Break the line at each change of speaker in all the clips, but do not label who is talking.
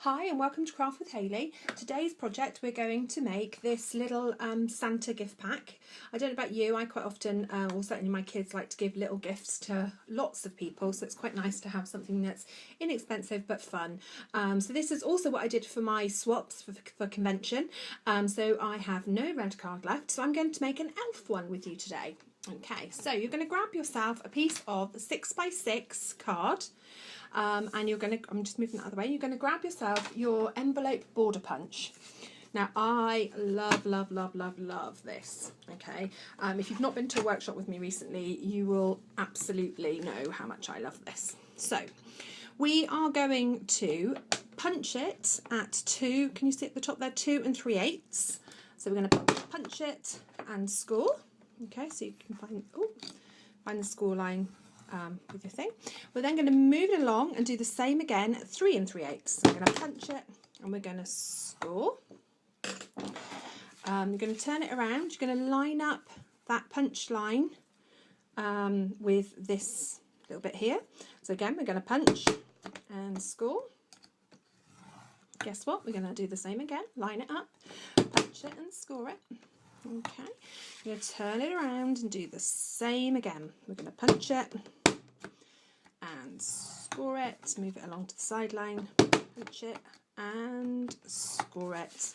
Hi and welcome to Craft with Hayley. Today's project we're going to make this little Santa gift pack. I don't know about you, I quite often, or certainly my kids, like to give little gifts to lots of people, so it's quite nice to have something that's inexpensive but fun. So this is also what I did for my swaps for convention. So I have no red card left, so I'm going to make an elf one with you today. Okay, so you're going to grab yourself a piece of 6x6 card. And you're going to, I'm just moving that out of the way, you're going to grab yourself your envelope border punch. Now I love this, okay. If you've not been to a workshop with me recently, you will absolutely know how much I love this. So we are going to punch it at 2, can you see at the top there, 2 3/8. So we're going to punch it and score, okay, so you can find the score line with your thing. We're then going to move it along and do the same again at 3 3/8. So we're going to punch it and we're going to score. You're going to turn it around. You're going to line up that punch line with this little bit here. So again, we're going to punch and score. Guess what? We're going to do the same again. Line it up, punch it and score it. Okay, we're going to turn it around and do the same again. We're going to punch it and score it, move it along to the sideline, punch it and score it.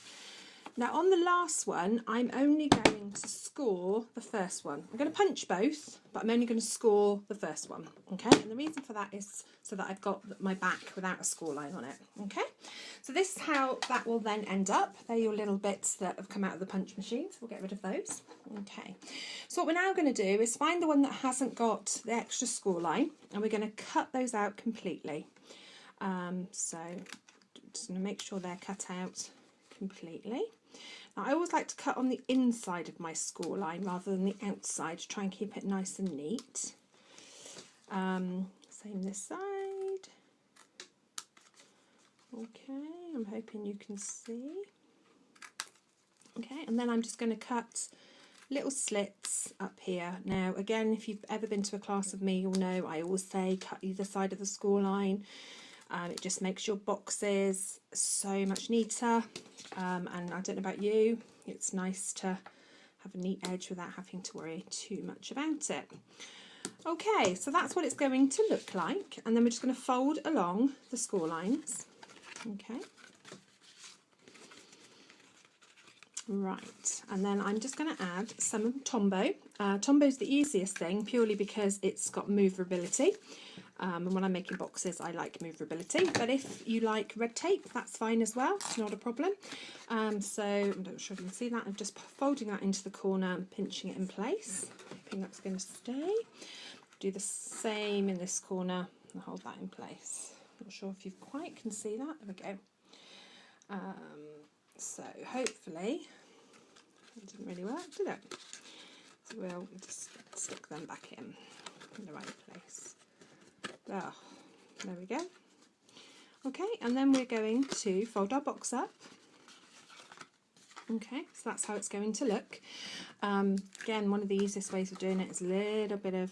Now on the last one, I'm only going to score the first one. I'm going to punch both, but I'm only going to score the first one, okay? And the reason for that is so that I've got my back without a score line on it, okay? So this is how that will then end up. They're your little bits that have come out of the punch machine, so we'll get rid of those. Okay, so what we're now going to do is find the one that hasn't got the extra score line, and we're going to cut those out completely. So just going to make sure they're cut out completely. Now, I always like to cut on the inside of my score line rather than the outside to try and keep it nice and neat. Same this side. Okay, I'm hoping you can see. Okay, and then I'm just going to cut little slits up here. Now, again, if you've ever been to a class with me, you'll know I always say cut either side of the score line. It just makes your boxes so much neater, and I don't know about you, it's nice to have a neat edge without having to worry too much about it. Okay, so that's what it's going to look like, and then we're just going to fold along the score lines. Okay, right, and then I'm just going to add some Tombow. Tombow's the easiest thing purely because it's got movability. And when I'm making boxes, I like movability, but if you like red tape, that's fine as well, it's not a problem. So I'm not sure if you can see that, I'm just folding that into the corner and pinching it in place, hoping that's going to stay. Do the same in this corner and hold that in place. Not sure if you quite can see that, there we go. So hopefully, it didn't really work, did it? So we'll just stick them back in the right place. Oh, there we go. Okay, and then we're going to fold our box up. Okay, so that's how it's going to look. Again, one of the easiest ways of doing it is a little bit of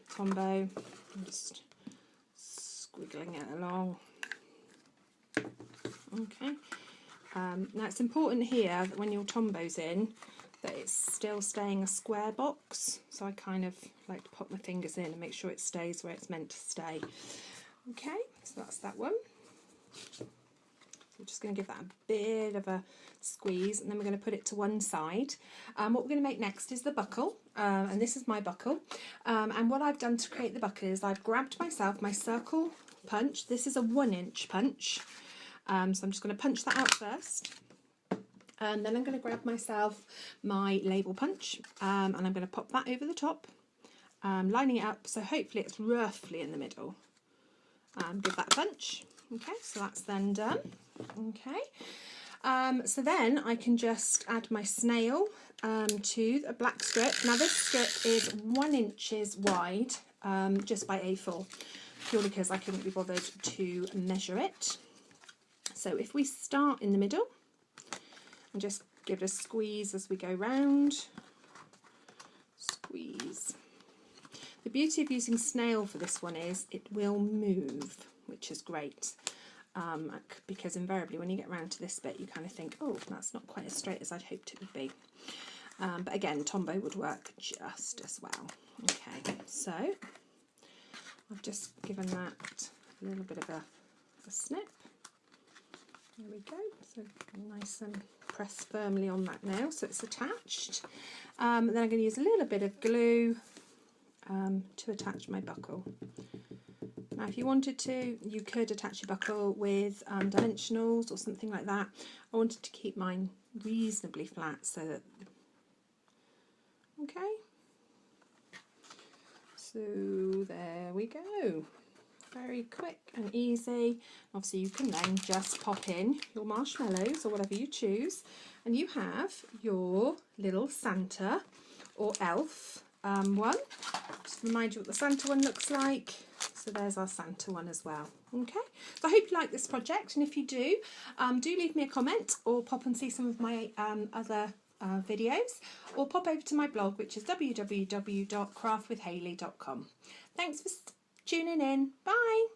Tombow. I'm just squiggling it along. Okay. Now it's important here that when your Tombow's in, that it's still staying a square box, so I kind of like to pop my fingers in and make sure it stays where it's meant to stay. Okay, so that's that one. I'm just going to give that a bit of a squeeze, and then we're going to put it to one side. What we're going to make next is the buckle, and this is my buckle. And what I've done to create the buckle is I've grabbed myself my circle punch. This is a 1-inch punch, so I'm just going to punch that out first. And then I'm going to grab myself my label punch, and I'm going to pop that over the top, lining it up so hopefully it's roughly in the middle. Give that a punch. Okay, so that's then done. Okay, so then I can just add my snail to a black strip. Now this strip is 1 inch wide, just by A4, purely because I couldn't be bothered to measure it. So if we start in the middle, and just give it a squeeze as we go round. Squeeze. The beauty of using snail for this one is it will move, which is great. because invariably when you get around to this bit you kind of think, oh, that's not quite as straight as I'd hoped it would be. But again, Tombow would work just as well. Okay, so I've just given that a little bit of a snip. There we go, so nice and press firmly on that now so it's attached. Then I'm going to use a little bit of glue to attach my buckle. Now if you wanted to, you could attach your buckle with dimensionals or something like that. I wanted to keep mine reasonably flat so that, okay, so there we go. Very quick and easy. Obviously you can then just pop in your marshmallows or whatever you choose, and you have your little Santa or elf one. Just to remind you what the Santa one looks like. So there's our Santa one as well. Okay, so I hope you like this project, and if you do, do leave me a comment or pop and see some of my other videos, or pop over to my blog, which is www.craftwithhayley.com. Thanks for tuning in. Bye.